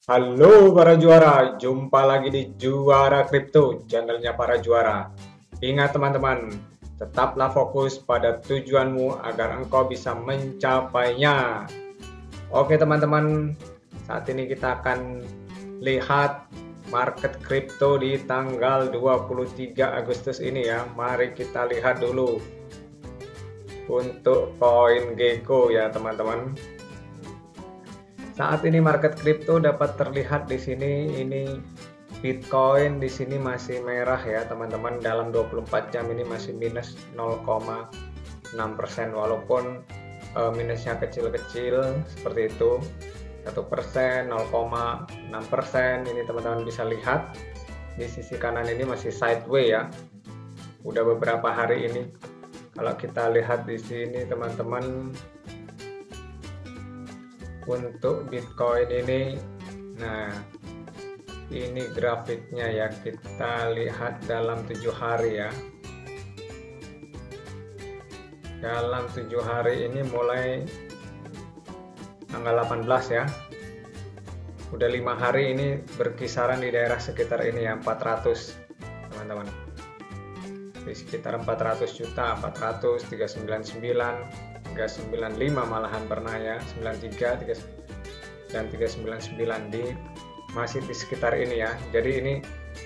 Halo para juara, jumpa lagi di Juara Kripto, channelnya para juara. Ingat teman-teman, tetaplah fokus pada tujuanmu agar engkau bisa mencapainya. Oke teman-teman, saat ini kita akan lihat market kripto di tanggal 23 Agustus ini ya. Mari kita lihat dulu untuk koin Gecko ya teman-teman. Saat ini market kripto dapat terlihat di sini, ini Bitcoin di sini masih merah ya teman-teman, dalam 24 jam ini masih minus 0,6%, walaupun minusnya kecil-kecil seperti itu, 1%, 0,6%. Ini teman-teman bisa lihat di sisi kanan ini masih sideways ya, udah beberapa hari ini. Kalau kita lihat di sini teman-teman, untuk Bitcoin ini, nah ini grafiknya ya, kita lihat dalam 7 hari ya. Dalam 7 hari ini mulai tanggal 18 ya, udah 5 hari ini berkisaran di daerah sekitar ini ya, 400 teman-teman, di sekitar 400 juta, 400, 399, 395 malahan pernah ya, 93, 3, dan 399 masih di sekitar ini ya. Jadi ini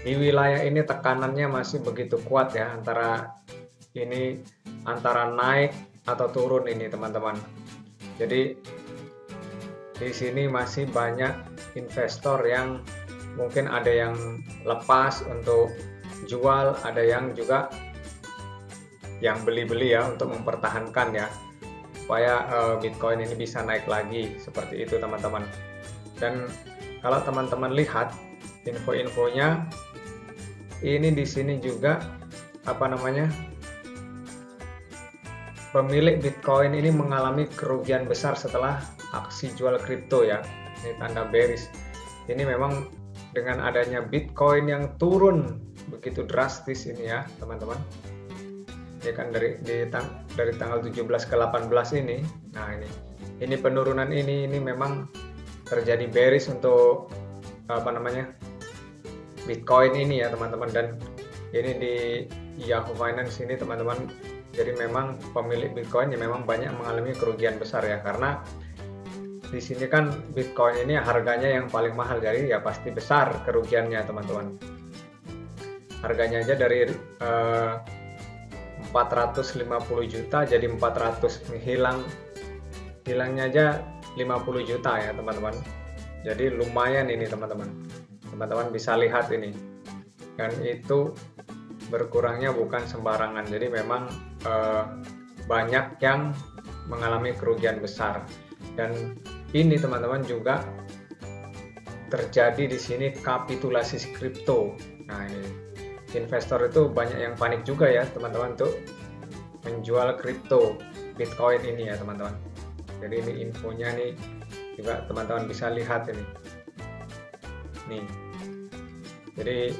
di wilayah ini tekanannya masih begitu kuat ya, antara naik atau turun ini teman-teman. Jadi di sini masih banyak investor yang mungkin ada yang lepas untuk jual, ada yang juga yang beli-beli ya untuk mempertahankan ya, supaya Bitcoin ini bisa naik lagi, seperti itu teman-teman. Dan kalau teman-teman lihat info-infonya, ini di sini juga pemilik Bitcoin ini mengalami kerugian besar setelah aksi jual kripto ya. Ini tanda bearish. Ini memang dengan adanya Bitcoin yang turun begitu drastis ini ya teman-teman, ya kan, dari tanggal 17 ke 18 ini. Nah ini penurunan ini memang terjadi bearish untuk Bitcoin ini ya teman-teman. Dan ini di Yahoo Finance ini teman-teman, jadi memang pemilik Bitcoin yang memang banyak mengalami kerugian besar ya, karena di sini kan Bitcoin ini harganya yang paling mahal, jadi ya pasti besar kerugiannya teman-teman. Harganya aja dari 450 juta jadi 400, hilangnya aja 50 juta ya teman-teman. Jadi lumayan ini teman-teman bisa lihat ini, dan itu berkurangnya bukan sembarangan. Jadi memang banyak yang mengalami kerugian besar. Dan ini teman-teman juga terjadi di sini kapitulasi kripto. Nah ini investor itu banyak yang panik juga ya teman-teman untuk menjual kripto Bitcoin ini ya teman-teman. Jadi ini infonya nih juga teman-teman bisa lihat ini. Nih. Jadi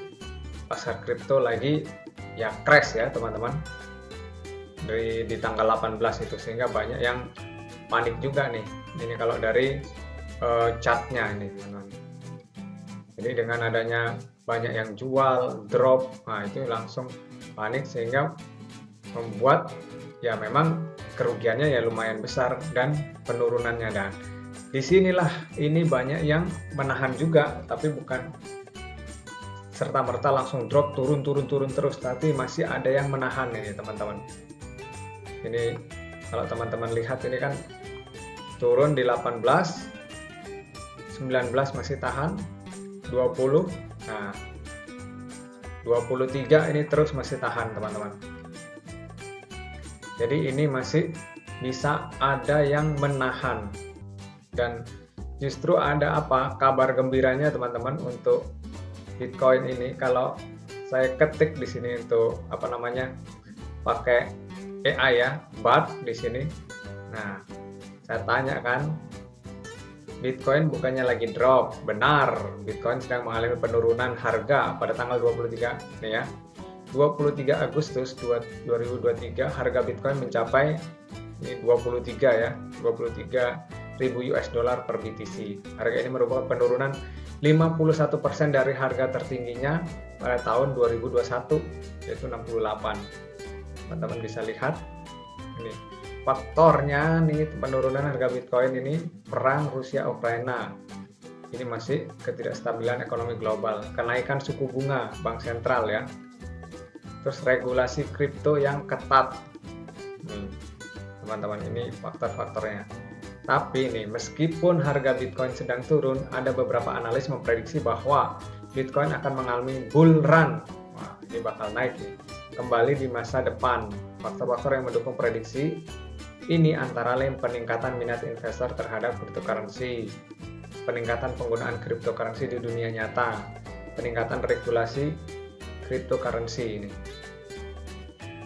pasar kripto lagi ya crash ya teman-teman. Di tanggal 18 itu, sehingga banyak yang panik juga nih. Ini kalau dari chartnya ini teman-teman. Jadi dengan adanya banyak yang jual, drop, nah itu langsung panik, sehingga membuat ya memang kerugiannya ya lumayan besar dan penurunannya. Dan disinilah ini banyak yang menahan juga, tapi bukan serta-merta langsung drop, turun terus, tapi masih ada yang menahan ini teman-teman. Ini kalau teman-teman lihat ini kan turun di 18, 19 masih tahan, 20, nah 23 ini terus masih tahan teman-teman. Jadi ini masih bisa ada yang menahan. Dan justru ada kabar gembiranya teman-teman untuk Bitcoin ini. Kalau saya ketik di sini untuk pakai AI ya, BAT di sini. Nah, saya tanya kan, Bitcoin bukannya lagi drop, benar, Bitcoin sedang mengalami penurunan harga pada tanggal 23 nih ya. 23 Agustus 2023 harga Bitcoin mencapai ini 23 ya, 23 US dollar per BTC. Harga ini merupakan penurunan 51% dari harga tertingginya pada tahun 2021, yaitu 68. Teman-teman bisa lihat ini faktornya nih penurunan harga Bitcoin ini perang Rusia Ukraina. Ini masih ketidakstabilan ekonomi global, kenaikan suku bunga bank sentral ya. Terus regulasi kripto yang ketat. Nih, teman-teman, ini faktor-faktornya. Tapi nih, meskipun harga Bitcoin sedang turun, ada beberapa analis memprediksi bahwa Bitcoin akan mengalami bull run. Wah, ini bakal naik nih, kembali di masa depan. Faktor-faktor yang mendukung prediksi ini antara lain peningkatan minat investor terhadap cryptocurrency, peningkatan penggunaan cryptocurrency di dunia nyata, peningkatan regulasi cryptocurrency ini.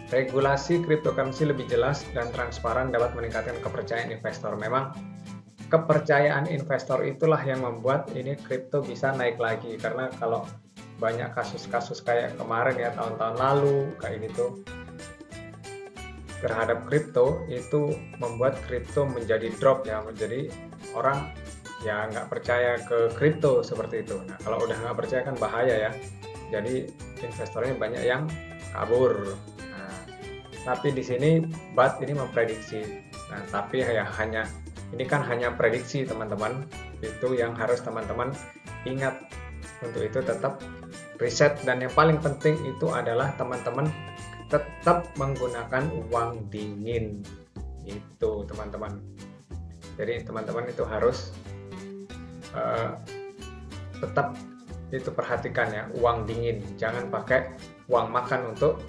Regulasi cryptocurrency lebih jelas dan transparan dapat meningkatkan kepercayaan investor. Memang kepercayaan investor itulah yang membuat ini kripto bisa naik lagi, karena kalau banyak kasus-kasus kayak kemarin ya, tahun-tahun lalu kayak gitu terhadap kripto, itu membuat kripto menjadi drop ya, menjadi orang ya nggak percaya ke kripto seperti itu. Nah, kalau udah nggak percaya kan bahaya ya, jadi investornya banyak yang kabur. Tapi di sini BAT ini memprediksi. Nah, tapi ya ini kan hanya prediksi, teman-teman. Itu yang harus teman-teman ingat. Untuk itu tetap riset, dan yang paling penting itu adalah teman-teman tetap menggunakan uang dingin. Itu, teman-teman. Jadi teman-teman itu harus tetap itu perhatikan ya, uang dingin. Jangan pakai uang makan untuk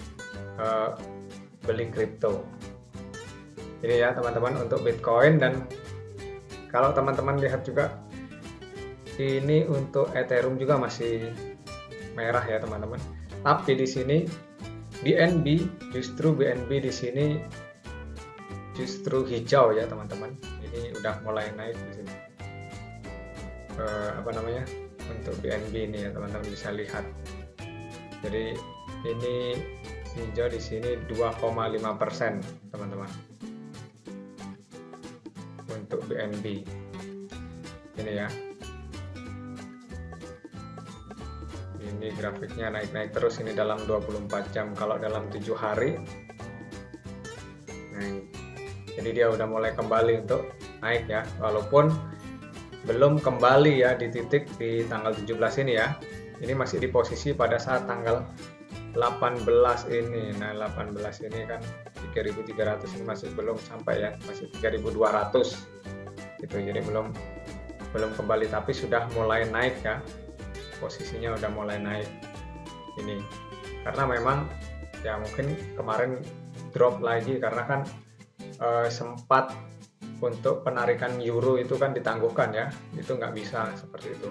beli kripto. Ini ya teman-teman untuk Bitcoin. Dan kalau teman-teman lihat juga ini untuk Ethereum juga masih merah ya teman-teman. Tapi di sini BNB di sini justru hijau ya teman-teman. Ini udah mulai naik di sini. Untuk BNB ini ya teman-teman bisa lihat. Jadi ini hijau di sini 2,5% teman-teman untuk BNB ini ya. Ini grafiknya naik-naik terus ini dalam 24 jam. Kalau dalam 7 hari naik. Jadi dia udah mulai kembali untuk naik ya, walaupun belum kembali ya di titik di tanggal 17 ini ya. Ini masih di posisi pada saat tanggal 18 ini. Nah, 18 ini kan 3.300, ini masih belum sampai ya, masih 3.200 gitu. Jadi belum kembali, tapi sudah mulai naik ya, posisinya udah mulai naik ini. Karena memang ya mungkin kemarin drop lagi karena kan sempat untuk penarikan euro itu kan ditangguhkan ya, itu nggak bisa seperti itu.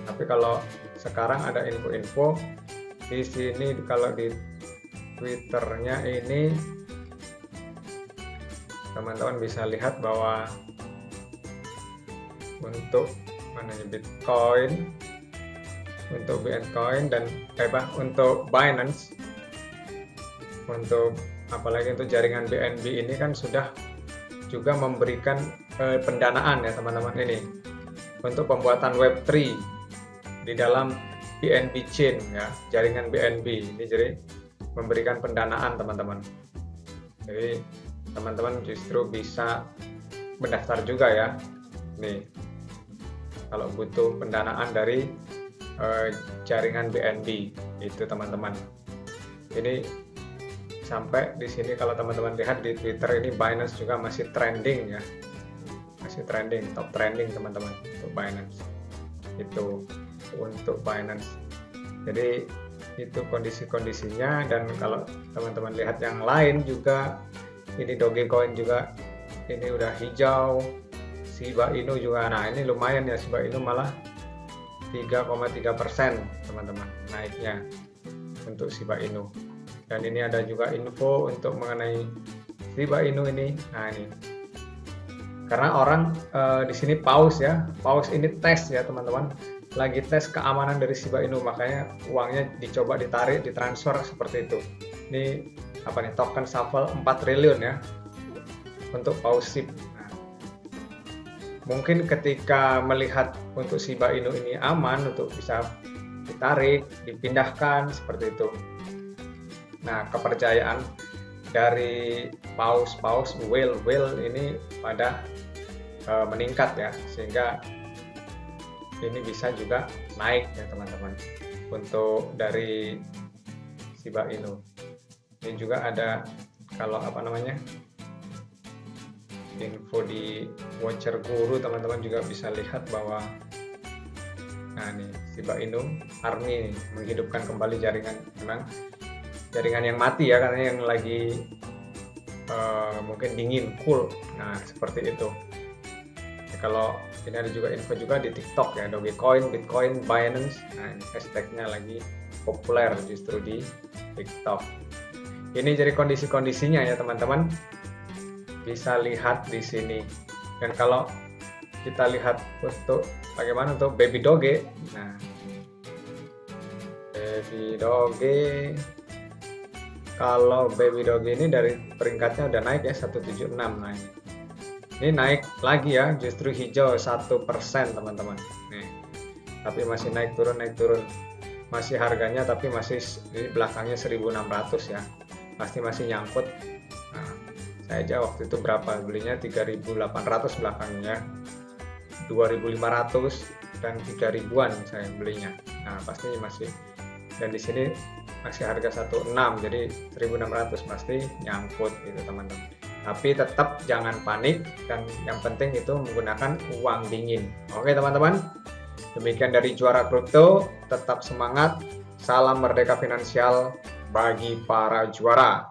Tapi kalau sekarang ada info-info di sini, kalau di Twitternya ini teman-teman bisa lihat bahwa untuk Bitcoin, dan untuk Binance, untuk apalagi untuk jaringan BNB ini kan sudah juga memberikan pendanaan ya teman-teman, ini untuk pembuatan Web3 di dalam BNB Chain ya, jaringan BNB ini. Jadi memberikan pendanaan teman-teman. Jadi teman-teman justru bisa mendaftar juga ya. Nih, kalau butuh pendanaan dari jaringan BNB itu teman-teman. Ini sampai di sini kalau teman-teman lihat di Twitter ini Binance juga masih trending ya. Masih trending, top trending teman-teman untuk Binance. Itu untuk Binance. Jadi itu kondisi-kondisinya. Dan kalau teman-teman lihat yang lain juga, ini Dogecoin juga ini udah hijau, Shiba Inu juga. Nah, ini lumayan ya, Shiba Inu malah 3,3% teman-teman naiknya untuk Shiba Inu. Dan ini ada juga info untuk mengenai Shiba Inu ini. Nah, ini karena orang di sini paus ya, paus ini tes ya teman-teman, lagi tes keamanan dari Shiba Inu, makanya uangnya dicoba ditarik, ditransfer seperti itu. Ini apa nih, token shuffle 4 triliun ya untuk paus SHIB. Nah, mungkin ketika melihat untuk Shiba Inu ini aman untuk bisa ditarik, dipindahkan seperti itu. Nah, kepercayaan dari paus-paus, whale ini pada meningkat ya, sehingga ini bisa juga naik ya teman-teman untuk dari Shiba Inu. Ini juga ada kalau info di Watcher Guru, teman-teman juga bisa lihat bahwa nih Shiba Inu Army menghidupkan kembali jaringan, memang jaringan yang mati ya, karena yang lagi mungkin dingin, cool. Nah, seperti itu. Kalau ini ada juga info juga di TikTok ya, Dogecoin, Bitcoin, Binance. Nah, ini hashtagnya lagi populer justru di TikTok. Ini jadi kondisi-kondisinya ya teman-teman. Bisa lihat di sini. Dan kalau kita lihat untuk bagaimana untuk Baby Doge. Nah, Baby Doge. Kalau Baby Doge ini dari peringkatnya udah naik ya 176. Nah, ini naik lagi ya, justru hijau 1% teman-teman. Nih, tapi masih naik turun. Masih harganya tapi masih di belakangnya 1.600 ya. Pasti masih nyangkut. Nah, saya aja waktu itu berapa belinya, 3.800 belakangnya, 2.500 dan 3.000-an saya belinya. Nah, pasti masih, dan di sini masih harga 16, jadi 1.600 pasti nyangkut gitu teman-teman. Tapi tetap jangan panik, dan yang penting itu menggunakan uang dingin. Oke teman-teman, demikian dari Juara Kripto. Tetap semangat, salam merdeka finansial bagi para juara.